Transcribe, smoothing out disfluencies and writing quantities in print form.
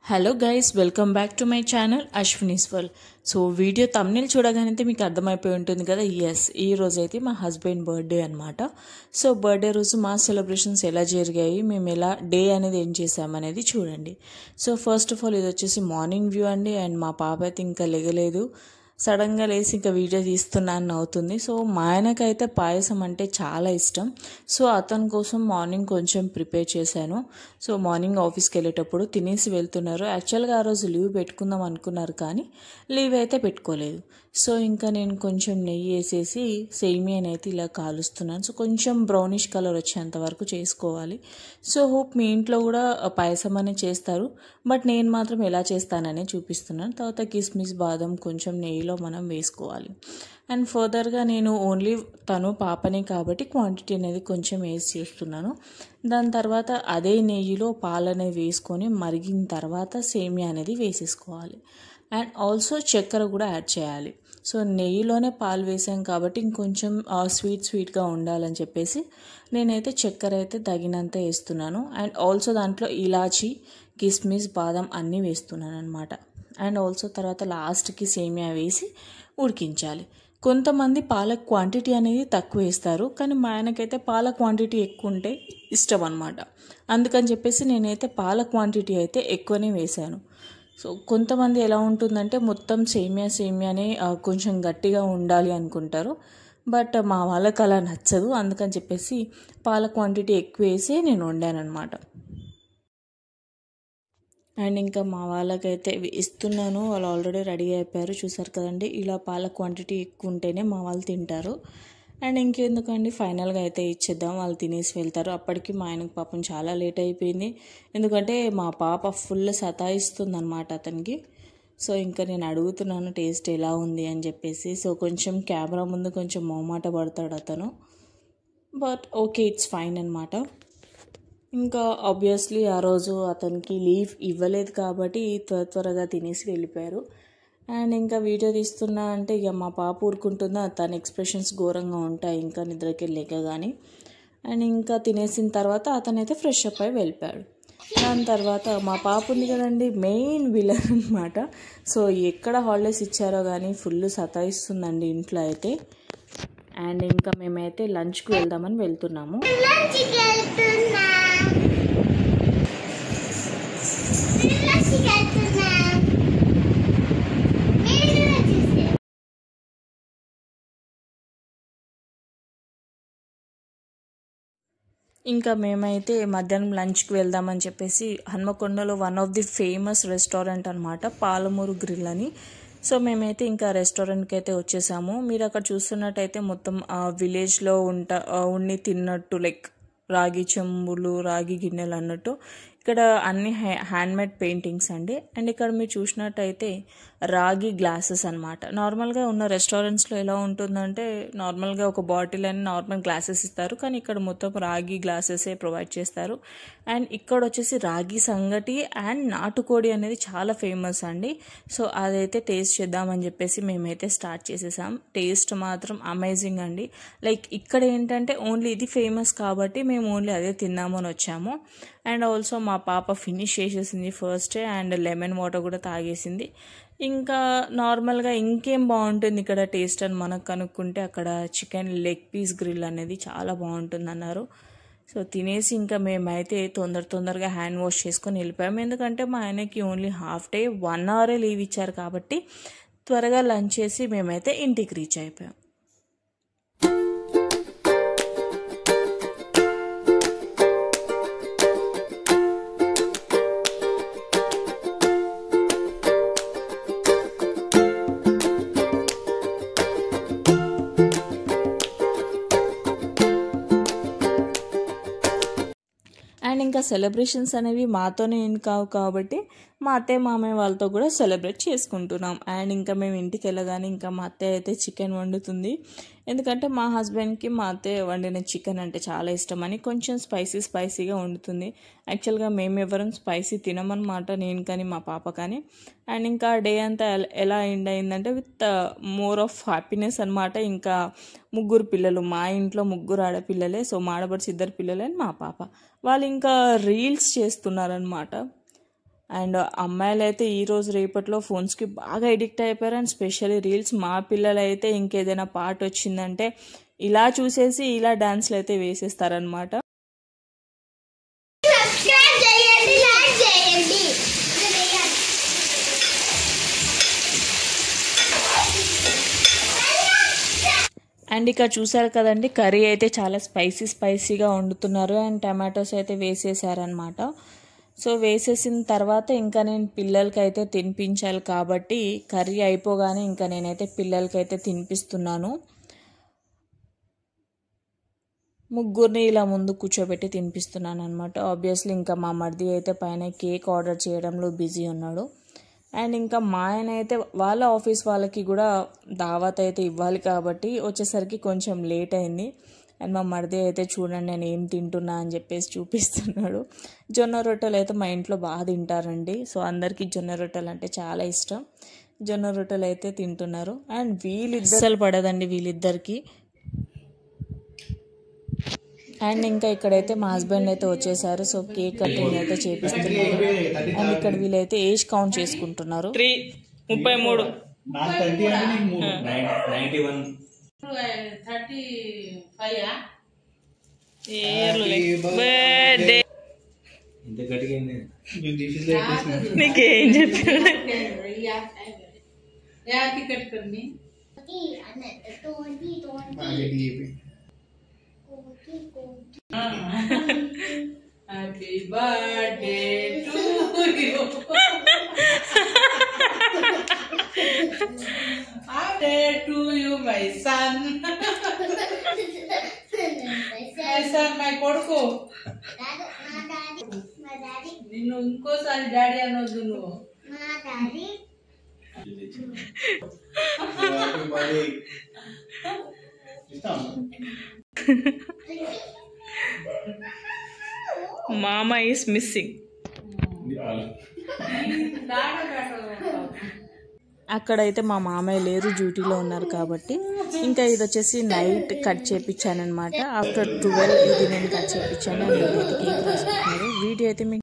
Hello guys, welcome back to my channel Ashwini's world. So video thumbnail చూడగానైతే మీకు అర్థమైపోయి ఉంటుంది కదా. ఈ రోజు అయితే మా హస్బెండ్ బర్త్డే అనమాట. సో బర్త్డే రోజు మా సెలబ్రేషన్స్ ఎలా జరిగాయి, మేము ఎలా డే అనేది ఏం చేసామనేది చూడండి. సో ఫస్ట్ ఆఫ్ ఆల్ ఇది వచ్చేసి మార్నింగ్ వ్యూ అండి. అండ్ మా పాప అయితే ఇంకా లెగలేదు, సడన్గా లేసి ఇంకా వీడియో తీస్తున్నాను అవుతుంది. సో మా ఆయనకైతే పాయసం అంటే చాలా ఇష్టం. సో అతని కోసం మార్నింగ్ కొంచెం ప్రిపేర్ చేశాను. సో మార్నింగ్ ఆఫీస్కి వెళ్ళేటప్పుడు తినేసి వెళ్తున్నారు. యాక్చువల్గా ఆ రోజు లీవ్ పెట్టుకుందాం అనుకున్నారు, కానీ లీవ్ అయితే పెట్టుకోలేదు. సో ఇంకా నేను కొంచెం నెయ్యి వేసేసి సేమియాని అయితే ఇలా కాలుస్తున్నాను. సో కొంచెం బ్రౌనిష్ కలర్ వచ్చేంత వరకు చేసుకోవాలి. సో హోప్ మీ ఇంట్లో కూడా పాయసం అనేది చేస్తారు, బట్ నేను మాత్రం ఎలా చేస్తాననే చూపిస్తున్నాను. తర్వాత కిస్మిస్ బాదం కొంచెం నెయ్యిలో మనం వేసుకోవాలి. అండ్ ఫర్దర్గా నేను ఓన్లీ తను పాపనే కాబట్టి క్వాంటిటీ అనేది కొంచెం వేసి చేస్తున్నాను. దాని తర్వాత అదే నెయ్యిలో పాలు అనేవి వేసుకొని మరిగిన తర్వాత సేమియా అనేది వేసేసుకోవాలి. అండ్ ఆల్సో చక్కెర కూడా యాడ్ చేయాలి. సో నెయ్యిలోనే పాలు వేసాం కాబట్టి ఇంకొంచెం స్వీట్గా ఉండాలని చెప్పేసి నేనైతే చక్కెర అయితే తగినంత వేస్తున్నాను. అండ్ ఆల్సో దాంట్లో ఇలాచీ, కిస్మిస్, బాదం అన్నీ వేస్తున్నాను అనమాట. అండ్ ఆల్సో తర్వాత లాస్ట్కి సేమియా వేసి ఉడికించాలి. కొంతమంది పాల క్వాంటిటీ అనేది తక్కువ వేస్తారు, కానీ మా ఆయనకైతే పాల క్వాంటిటీ ఎక్కువ ఉంటే ఇష్టం అనమాట. అందుకని చెప్పేసి నేనైతే పాల క్వాంటిటీ అయితే ఎక్కువనే వేశాను. సో కొంతమంది ఎలా ఉంటుందంటే మొత్తం సేమియానే కొంచెం గట్టిగా ఉండాలి అనుకుంటారు, బట్ మా వాళ్ళకి అలా నచ్చదు. అందుకని చెప్పేసి పాల క్వాంటిటీ ఎక్కువ వేసి నేను వండాను అనమాట. అండ్ ఇంకా మా వాళ్ళకైతే ఇస్తున్నాను, వాళ్ళు ఆల్రెడీ రెడీ అయిపోయారు. చూసారు కదండి, ఇలా పాల క్వాంటిటీ ఎక్కువ ఉంటేనే మా వాళ్ళు తింటారు. అండ్ ఇంకెందుకండి, ఫైనల్గా అయితే ఇచ్చేద్దాం, వాళ్ళు తినేసి వెళ్తారు. అప్పటికి మా ఆయనకు పాపం చాలా లేట్ అయిపోయింది, ఎందుకంటే మా పాప ఫుల్ సతాయిస్తుంది అనమాట అతనికి. సో ఇంకా నేను అడుగుతున్నాను టేస్ట్ ఎలా ఉంది అని చెప్పేసి. సో కొంచెం కెమెరా ముందు కొంచెం మొహమాట పడతాడు అతను, బట్ ఓకే, ఇట్స్ ఫైన్ అనమాట. ఇంకా ఆబ్వియస్లీ ఆ రోజు అతనికి లీవ్ ఇవ్వలేదు కాబట్టి త్వరగా తినేసి వెళ్ళిపోయారు. అండ్ ఇంకా వీడియో తీస్తున్నా అంటే ఇక మా పాప ఊరుకుంటుందా, తన ఎక్స్ప్రెషన్స్ ఘోరంగా ఉంటాయి ఇంకా నిద్రకి వెళ్ళాక కానీ. అండ్ ఇంకా తినేసిన తర్వాత అతనైతే ఫ్రెష్ అప్ అయి వెళ్ళిపోయాడు. దాని తర్వాత మా పాప ఉంది కదండి, మెయిన్ విలన్ అనమాట. సో ఎక్కడ హాలిడేస్ ఇచ్చారో కానీ ఫుల్ సతాయిస్తుందండి ఇంట్లో అయితే. అండ్ ఇంకా మేమైతే లంచ్కి వెళ్దామని వెళ్తున్నాము. ఇంకా మేమైతే మధ్యాహ్నం లంచ్కి వెళ్దామని చెప్పేసి హన్మకొండలో one of the famous restaurant అనమాట, పాలమూరు గ్రిల్ అని. సో మేమైతే ఇంకా రెస్టారెంట్కి అయితే వచ్చేసాము. మీరు అక్కడ చూస్తున్నట్టయితే మొత్తం విలేజ్లో ఉండి తిన్నట్టు, లైక్ రాగి చెంబులు, రాగి గిన్నెలు అన్నట్టు. ఇక్కడ అన్ని హ్యాండ్మేడ్ పెయింటింగ్స్ అండి. అండ్ ఇక్కడ మీరు చూసినట్టయితే రాగి గ్లాసెస్ అనమాట. నార్మల్గా ఉన్న రెస్టారెంట్స్లో ఎలా ఉంటుందంటే నార్మల్గా ఒక బాటిల్ అని నార్మల్ గ్లాసెస్ ఇస్తారు, కానీ ఇక్కడ మొత్తం రాగి గ్లాసెసే ప్రొవైడ్ చేస్తారు. అండ్ ఇక్కడ వచ్చేసి రాగి సంగటి అండ్ నాటుకోడి అనేది చాలా ఫేమస్ అండి. సో అదైతే టేస్ట్ చేద్దామని చెప్పేసి మేమైతే స్టార్ట్ చేసేసాం. టేస్ట్ మాత్రం అమేజింగ్ అండి. లైక్ ఇక్కడ ఏంటంటే ఓన్లీ ఇది ఫేమస్ కాబట్టి మేము ఓన్లీ అదే తిందామని వచ్చాము. అండ్ ఆల్సో మా పాప ఫినిష్ చేసేసింది ఫస్టే, అండ్ లెమన్ వాటర్ కూడా తాగేసింది. ఇంకా నార్మల్గా ఇంకేం బాగుంటుంది ఇక్కడ టేస్ట్ అని మనకు కనుక్కుంటే అక్కడ చికెన్ లెగ్ పీస్ గ్రిల్ అనేది చాలా బాగుంటుంది అన్నారు. సో తినేసి ఇంకా మేమైతే తొందరగా హ్యాండ్ వాష్ చేసుకొని వెళ్ళిపోయాము. ఎందుకంటే మా ఆయనకి only half day 1 hour leave ఇచ్చారు కాబట్టి త్వరగా లంచ్ చేసి మేమైతే ఇంటికి రీచ్ అయిపోయాం. అండ్ ఇంకా సెలబ్రేషన్స్ అనేవి మాతోనే ఏం కావు కాబట్టి మా అత్తయ్య మామయ్య వాళ్ళతో కూడా సెలబ్రేట్ చేసుకుంటున్నాం. అండ్ ఇంకా మేము ఇంటికి వెళ్ళగానే ఇంకా మా అత్తయ్య అయితే చికెన్ వండుతుంది. ఎందుకంటే మా హస్బెండ్కి మా అత్తయ్య వండిన చికెన్ అంటే చాలా ఇష్టమని కొంచెం స్పైసీగా వండుతుంది. యాక్చువల్గా మేము ఎవరం స్పైసీ తినమన్నమాట, నేను కానీ మా పాప కానీ. అండ్ ఇంకా డే అంతా ఎలా ఎండ్ అయిందంటే విత్ మోర్ ఆఫ్ హ్యాపీనెస్ అనమాట. ఇంకా 3 పిల్లలు, మా ఇంట్లో 3 ఆడపిల్లలే. సో మా ఆడబడిచి 2 పిల్లలే, మా పాప. వాళ్ళు ఇంకా రీల్స్ చేస్తున్నారనమాట. అండ్ అమ్మాయిలు అయితే ఈరోజు రేపట్లో ఫోన్స్కి బాగా ఎడిక్ట్ అయిపోయారు. And specially reels. మా పిల్లలు అయితే ఇంకేదైనా పాట వచ్చిందంటే ఇలా చూసేసి ఇలా డాన్స్లు అయితే వేసేస్తారనమాట. అండ్ ఇక్కడ చూసారు కదండి, కర్రీ అయితే చాలా స్పైసీగా వండుతున్నారు. అండ్ టమాటోస్ అయితే వేసేసారనమాట. సో వేసేసిన తర్వాత ఇంకా నేను పిల్లలకి అయితే తినిపించాలి కాబట్టి కర్రీ అయిపోగానే ఇంకా నేనైతే పిల్లలకైతే తినిపిస్తున్నాను. ముగ్గురిని ఇలా ముందు కూర్చోబెట్టి తినిపిస్తున్నాను అనమాట. ఆబ్వియస్లీ ఇంకా మా మరిది అయితే పైన కేక్ ఆర్డర్ చేయడంలో బిజీ ఉన్నాడు. అండ్ ఇంకా మా ఆయన అయితే వాళ్ళ ఆఫీస్ వాళ్ళకి కూడా దావత్ అయితే ఇవ్వాలి కాబట్టి వచ్చేసరికి కొంచెం లేట్ అయింది. అండ్ మా మరిది అయితే చూడండి నేను ఏం తింటున్నా అని చెప్పేసి చూపిస్తున్నాడు. జొన్న రొట్టెలు అయితే మా ఇంట్లో బాగా తింటారండి. సో అందరికీ జొన్న రొట్టెలు అంటే చాలా ఇష్టం. జొన్న రొట్టెలు అయితే తింటున్నారు. అండ్ వీళ్ళిద్దరు పడదండి వీళ్ళిద్దరికి. అండ్ ఇంకా ఇక్కడైతే మా హస్బెండ్ అయితే వచ్చేసారు. సో కేక్ కటింగ్ అయితే చేపిస్తున్నారు. అండ్ ఇక్కడ వీళ్ళైతే ఏజ్ కౌంట్ చేసుకుంటున్నారు. 33 నీకేం చెప్పాను. Happy birthday to you. Happy to you, my son. My son, my koduku. నిన్ను ఇంకోసారి డాడీ అనొద్దు నువ్వు. Mama is missing. అక్కడైతే మా మామయ్య లేరు, డ్యూటీలో ఉన్నారు కాబట్టి ఇంకా ఇది వచ్చేసి నైట్ కట్ చేయించాను అనమాట. ఆఫ్టర్ 12 ఇది నేను కట్ చేయించాను. కేక్ రాసుకుంటున్నారు. వీడియో అయితే మీకు